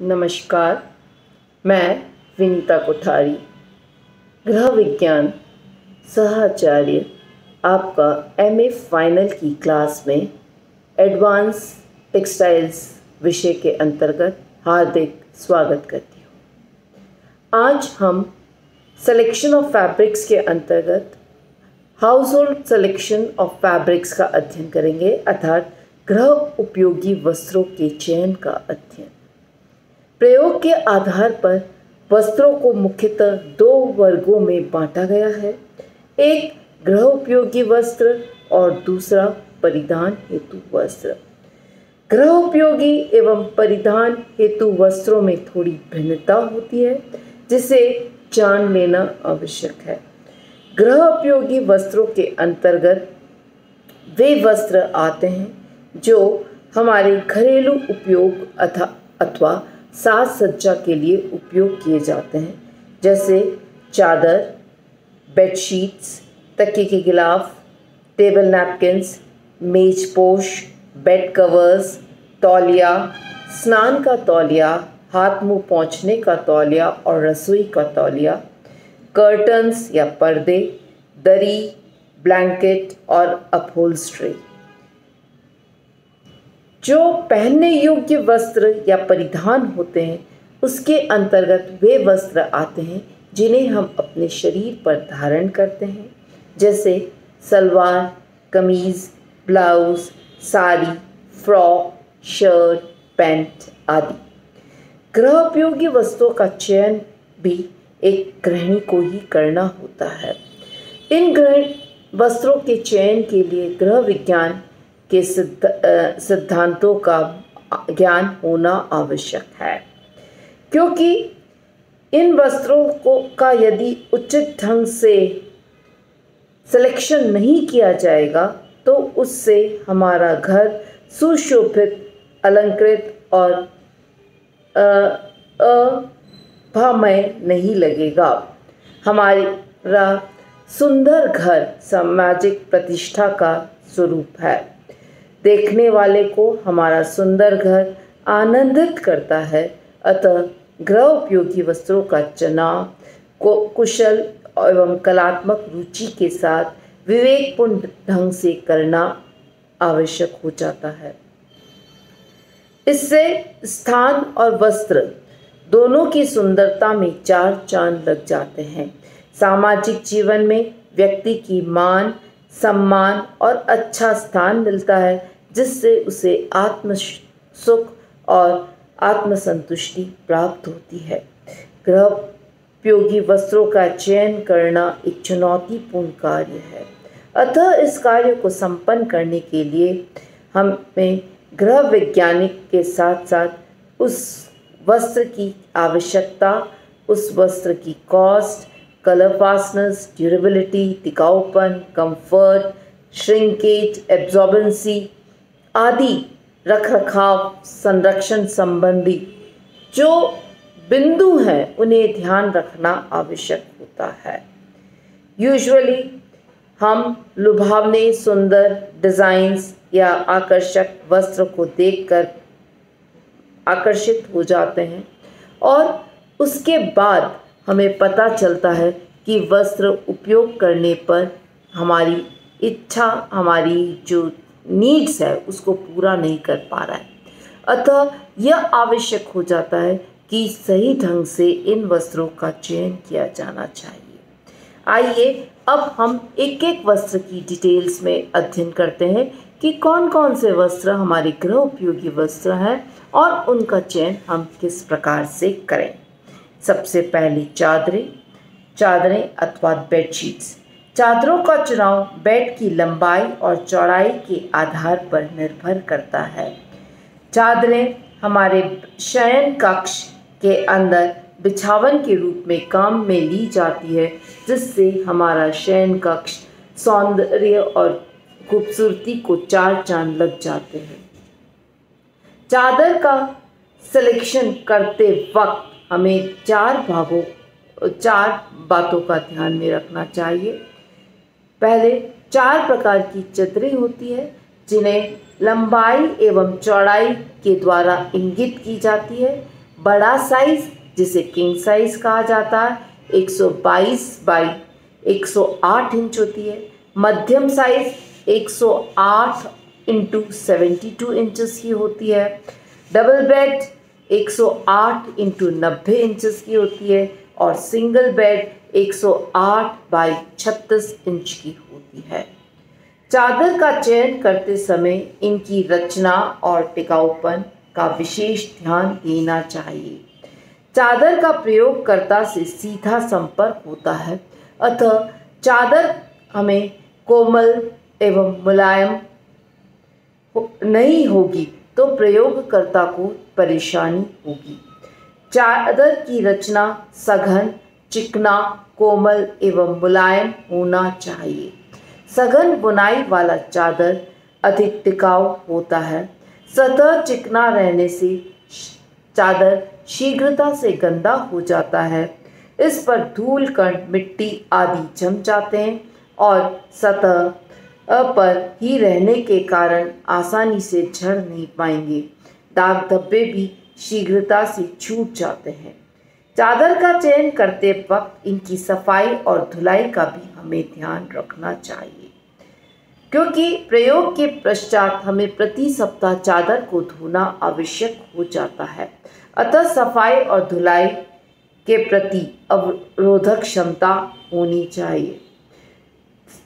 नमस्कार, मैं विनीता कोठारी, गृह विज्ञान सहाचार्य, आपका एमए फाइनल की क्लास में एडवांस टेक्सटाइल्स विषय के अंतर्गत हार्दिक स्वागत करती हूँ। आज हम सिलेक्शन ऑफ फैब्रिक्स के अंतर्गत house hold selection of fabrics का अध्ययन करेंगे, अर्थात गृह उपयोगी वस्त्रों के चयन का अध्ययन। प्रयोग के आधार पर वस्त्रों को मुख्यतः दो वर्गों में बांटा गया है, एक गृह उपयोगी वस्त्र और दूसरा परिधान हेतु वस्त्र। गृह उपयोगी एवं परिधान हेतु वस्त्रों में थोड़ी भिन्नता होती है, जिसे जान लेना आवश्यक है। गृह उपयोगी वस्त्रों के अंतर्गत वे वस्त्र आते हैं जो हमारे घरेलू उपयोग अथवा साज सज्जा के लिए उपयोग किए जाते हैं, जैसे चादर, बेडशीट्स, तकिए के गिलाफ, टेबल नैपकिन्स, मेजपोश, बेड कवर्स, तौलिया, स्नान का तौलिया, हाथ मुंह पोंछने का तौलिया और रसोई का तौलिया, कर्टन्स या पर्दे, दरी, ब्लैंकेट और अपहोल्स्ट्री। जो पहनने योग्य वस्त्र या परिधान होते हैं, उसके अंतर्गत वे वस्त्र आते हैं जिन्हें हम अपने शरीर पर धारण करते हैं, जैसे सलवार, कमीज़, blouse, sari, frock, shirt, pant आदि। गृह उपयोगी वस्तुओं का चयन भी एक गृहिणी को ही करना होता है। इन गृह वस्त्रों के चयन के लिए गृह विज्ञान के सिद्धांतों का ज्ञान होना आवश्यक है, क्योंकि इन वस्त्रों का यदि उचित ढंग से सिलेक्शन नहीं किया जाएगा तो उससे हमारा घर सुशोभित, अलंकृत और अभामय नहीं लगेगा। हमारा सुंदर घर सामाजिक प्रतिष्ठा का स्वरूप है। देखने वाले को हमारा सुंदर घर आनंदित करता है। अतः गृह उपयोगी वस्त्रों का चुनाव को कुशल एवं कलात्मक रुचि के साथ विवेकपूर्ण ढंग से करना आवश्यक हो जाता है। इससे स्थान और वस्त्र दोनों की सुंदरता में चार चांद लग जाते हैं। सामाजिक जीवन में व्यक्ति की मान, सम्मान और अच्छा स्थान मिलता है, जिससे उसे आत्म सुख और आत्मसंतुष्टि प्राप्त होती है। गृह उपयोगी वस्त्रों का चयन करना एक चुनौतीपूर्ण कार्य है। अतः इस कार्य को संपन्न करने के लिए हमें गृह वैज्ञानिक के साथ साथ उस वस्त्र की आवश्यकता, उस वस्त्र की कॉस्ट, कलर फास्टनेस, ड्यूरेबिलिटी, टिकाऊपन, कंफर्ट, श्रिंकेज, एब्जॉर्बेंसी आदि रखरखाव, संरक्षण संबंधी जो बिंदु हैं उन्हें ध्यान रखना आवश्यक होता है। यूजुअली हम लुभावने सुंदर डिज़ाइंस या आकर्षक वस्त्र को देखकर आकर्षित हो जाते हैं और उसके बाद हमें पता चलता है कि वस्त्र उपयोग करने पर हमारी इच्छा, हमारी जो नीड्स है उसको पूरा नहीं कर पा रहा है। अतः यह आवश्यक हो जाता है कि सही ढंग से इन वस्त्रों का चयन किया जाना चाहिए। आइए अब हम एक एक वस्त्र की डिटेल्स में अध्ययन करते हैं कि कौन कौन से वस्त्र हमारे गृह उपयोगी वस्त्र हैं और उनका चयन हम किस प्रकार से करें। सबसे पहले चादरें अथवा बेडशीट्स। चादरों का चुनाव बेड की लंबाई और चौड़ाई के आधार पर निर्भर करता है। चादरें हमारे शयन कक्ष के अंदर बिछावन के रूप में काम में ली जाती है, जिससे हमारा शयन कक्ष सौंदर्य और खूबसूरती को चार चांद लग जाते हैं। चादर का सिलेक्शन करते वक्त हमें चार बातों का ध्यान में रखना चाहिए। पहले 4 प्रकार की चादरें होती है, जिन्हें लंबाई एवं चौड़ाई के द्वारा इंगित की जाती है। बड़ा साइज जिसे किंग साइज कहा जाता है 122 बाई 108 इंच होती है। मध्यम साइज 108 इंटू 72 इंचेस की होती है। डबल बेड 108 इंटू 90 इंचेस की होती है और सिंगल बेड 108 बाई 36 इंच की होती है। चादर का चयन करते समय इनकी रचना और टिकाऊपन का विशेष ध्यान देना चाहिए। चादर का प्रयोगकर्ता से सीधा संपर्क होता है, अतः चादर हमें कोमल एवं मुलायम नहीं होगी तो प्रयोगकर्ता को परेशानी होगी। चादर की रचना सघन, चिकना, कोमल एवं मुलायम होना चाहिए। सघन बुनाई वाला चादर अधिक टिकाऊ होता है। सतह चिकना रहने से चादर शीघ्रता से गंदा हो जाता है। इस पर धूल कण, मिट्टी आदि जम जाते हैं और सतह पर ही रहने के कारण आसानी से झड़ नहीं पाएंगे। दाग धब्बे भी शीघ्रता से छूट जाते हैं। चादर का चयन करते वक्त इनकी सफाई और धुलाई का भी हमें ध्यान रखना चाहिए, क्योंकि प्रयोग के पश्चात हमें प्रति सप्ताह चादर को धोना आवश्यक हो जाता है। अतः सफाई और धुलाई के प्रति अवरोधक क्षमता होनी चाहिए।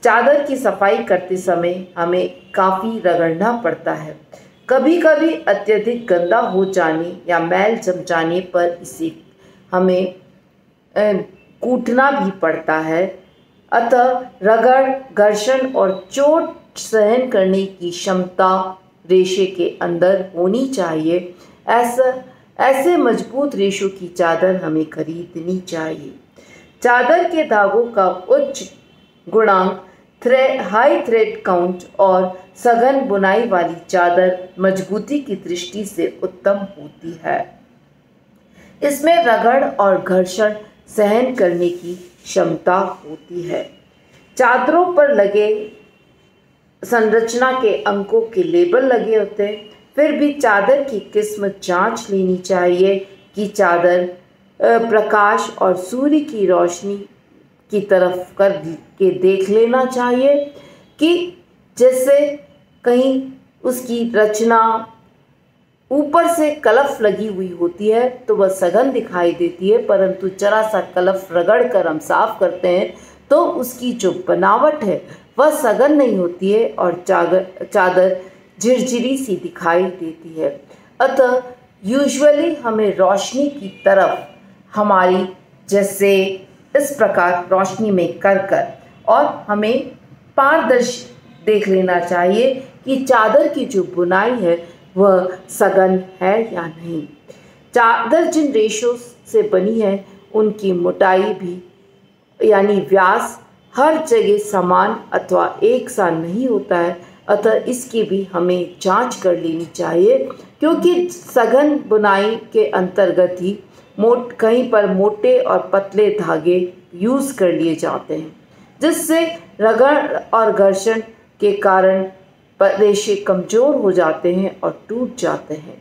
चादर की सफाई करते समय हमें काफ़ी रगड़ना पड़ता है। कभी कभी अत्यधिक गंदा हो जाने या मैल जम जाने पर इसे हमें कूटना भी पड़ता है। अतः रगड़, घर्षण और चोट सहन करने की क्षमता रेशे के अंदर होनी चाहिए। ऐसे मजबूत रेशों की चादर हमें खरीदनी चाहिए। चादर के धागों का उच्च गुणांक, हाई थ्रेड काउंट और सघन बुनाई वाली चादर मजबूती की दृष्टि से उत्तम होती है। इसमें रगड़ और घर्षण सहन करने की क्षमता होती है। चादरों पर लगे संरचना के अंकों के लेबल लगे होते हैं। फिर भी चादर की किस्म जांच लेनी चाहिए कि चादर प्रकाश और सूर्य की रोशनी की तरफ कर के देख लेना चाहिए कि जैसे कहीं उसकी रचना ऊपर से कलफ लगी हुई होती है तो वह सघन दिखाई देती है, परंतु जरा सा कलफ रगड़ कर हम साफ करते हैं तो उसकी जो बनावट है वह सघन नहीं होती है और चादर झिरझिरी सी दिखाई देती है। अतः यूजुअली हमें रोशनी की तरफ हमारी जैसे इस प्रकार रोशनी में कर और हमें पारदर्शी देख लेना चाहिए कि चादर की जो बुनाई है वह सघन है या नहीं। चादर जिन रेशों से बनी है उनकी मोटाई भी यानी व्यास हर जगह समान अथवा एक सा नहीं होता है। अतः इसकी भी हमें जांच कर लेनी चाहिए, क्योंकि सघन बुनाई के अंतर्गत ही कहीं पर मोटे और पतले धागे यूज़ कर लिए जाते हैं, जिससे रगड़ और घर्षण के कारण रेशे कमज़ोर हो जाते हैं और टूट जाते हैं।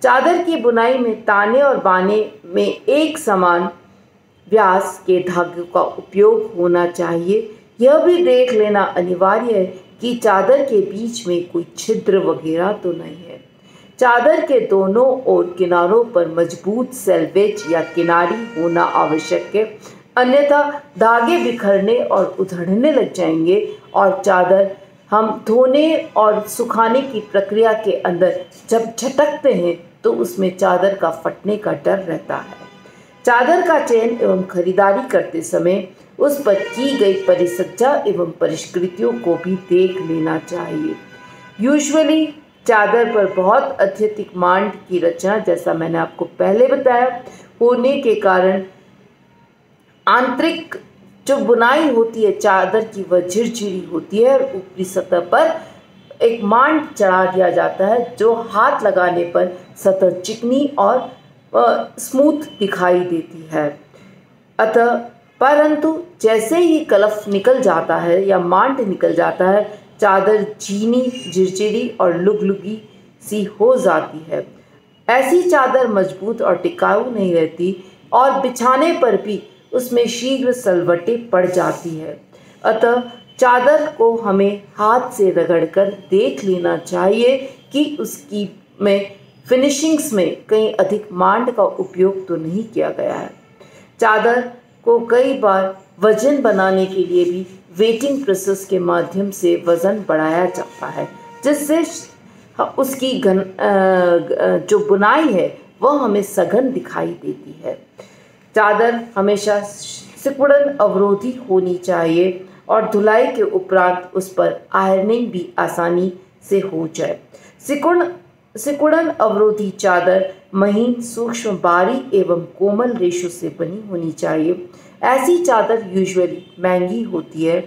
चादर की बुनाई में ताने और बाने में एक समान व्यास के धागे का उपयोग होना चाहिए। यह भी देख लेना अनिवार्य है कि चादर के बीच में कोई छिद्र वगैरह तो नहीं है। चादर के दोनों ओर किनारों पर मजबूत सेल्वेज या किनारी होना आवश्यक है, अन्यथा धागे बिखरने और उधड़ने लग जाएंगे और चादर हम धोने और सुखाने की प्रक्रिया के अंदर जब झटकते हैं तो उसमें चादर का फटने का डर रहता है। चादर का चयन एवं खरीदारी करते समय उस पर की गई परिसज्जा एवं परिष्कृतियों को भी देख लेना चाहिए। यूजुअली चादर पर बहुत अत्यधिक मांड की रचना, जैसा मैंने आपको पहले बताया, होने के कारण आंतरिक जो बुनाई होती है चादर की वह झिरझिरी होती है और ऊपरी सतह पर एक मांड चढ़ा दिया जाता है जो हाथ लगाने पर सतह चिकनी और स्मूथ दिखाई देती है। अतः परंतु जैसे ही कलफ निकल जाता है या मांड निकल जाता है, चादर झीनी, झिरझिरी और लुगलुगी सी हो जाती है। ऐसी चादर मजबूत और टिकाऊ नहीं रहती और बिछाने पर भी उसमें शीघ्र सलवटें पड़ जाती है। अतः चादर को हमें हाथ से रगड़कर देख लेना चाहिए कि उसकी में फिनिशिंग्स में कहीं अधिक मांड का उपयोग तो नहीं किया गया है। चादर को कई बार वजन बनाने के लिए भी वेटिंग प्रोसेस के माध्यम से वजन बढ़ाया जाता है, जिससे उसकी जो बुनाई है वह हमें सघन दिखाई देती है। चादर हमेशा सिकुड़न अवरोधी होनी चाहिए और धुलाई के उपरांत उस पर आयरनिंग भी आसानी से हो जाए। सिकुड़न अवरोधी चादर महीन, सूक्ष्म, बारीक एवं कोमल रेशों से बनी होनी चाहिए। ऐसी चादर यूजुअली महंगी होती है,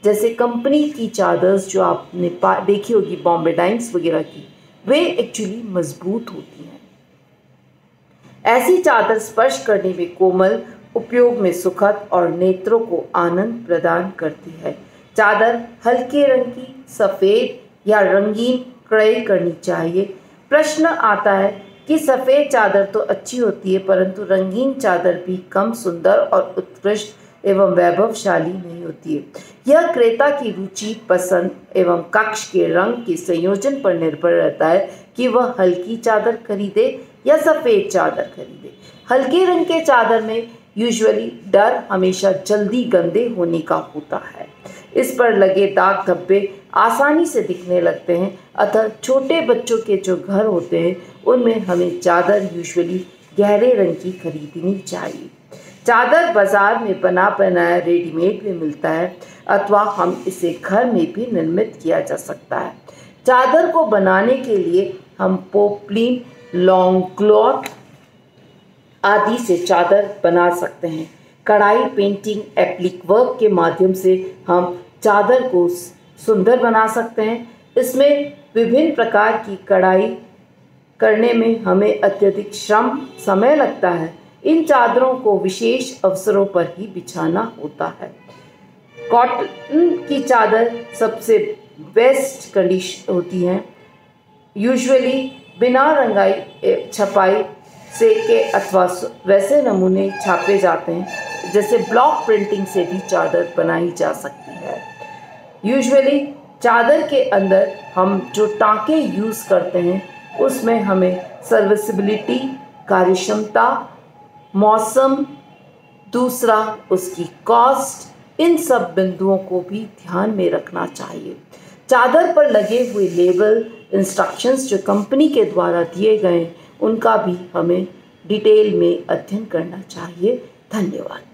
जैसे कंपनी की चादर्स जो आपने देखी होगी बॉम्बे डाइंग्स वगैरह की, वे एक्चुअली मजबूत होती हैं। ऐसी चादर स्पर्श करने में कोमल, उपयोग में सुखद और नेत्रों को आनंद प्रदान करती है। चादर हल्के रंग की, सफ़ेद या रंगीन कढ़ाई करनी चाहिए। प्रश्न आता है कि सफ़ेद चादर तो अच्छी होती है, परंतु रंगीन चादर भी कम सुंदर और उत्कृष्ट एवं वैभवशाली नहीं होती है। यह क्रेता की रुचि, पसंद एवं कक्ष के रंग के संयोजन पर निर्भर रहता है कि वह हल्की चादर खरीदे या सफ़ेद चादर खरीदे। हल्के रंग के चादर में यूजुअली डर हमेशा जल्दी गंदे होने का होता है। इस पर लगे दाग धब्बे आसानी से दिखने लगते हैं। अतः छोटे बच्चों के जो घर होते हैं उनमें हमें चादर यूजुअली गहरे रंग की खरीदनी चाहिए। चादर बाजार में बना बनाया रेडीमेड भी मिलता है, अथवा हम इसे घर में भी निर्मित किया जा सकता है। चादर को बनाने के लिए हम पोपलिन, लॉन्ग क्लॉथ आदि से चादर बना सकते हैं। कढ़ाई, पेंटिंग, एप्लिक वर्क के माध्यम से हम चादर को सुंदर बना सकते हैं। इसमें विभिन्न प्रकार की कढ़ाई करने में हमें अत्यधिक श्रम, समय लगता है। इन चादरों को विशेष अवसरों पर ही बिछाना होता है। कॉटन की चादर सबसे बेस्ट कंडीशन होती है। यूजुअली बिना रंगाई, छपाई से के अथवा वैसे नमूने छापे जाते हैं, जैसे ब्लॉक प्रिंटिंग से भी चादर बनाई जा सकती है। यूजुअली चादर के अंदर हम जो टाँके यूज़ करते हैं उसमें हमें सर्विसिबिलिटी, कार्यक्षमता, मौसम, दूसरा उसकी कॉस्ट, इन सब बिंदुओं को भी ध्यान में रखना चाहिए। चादर पर लगे हुए लेबल, इंस्ट्रक्शंस जो कंपनी के द्वारा दिए गए उनका भी हमें डिटेल में अध्ययन करना चाहिए। धन्यवाद।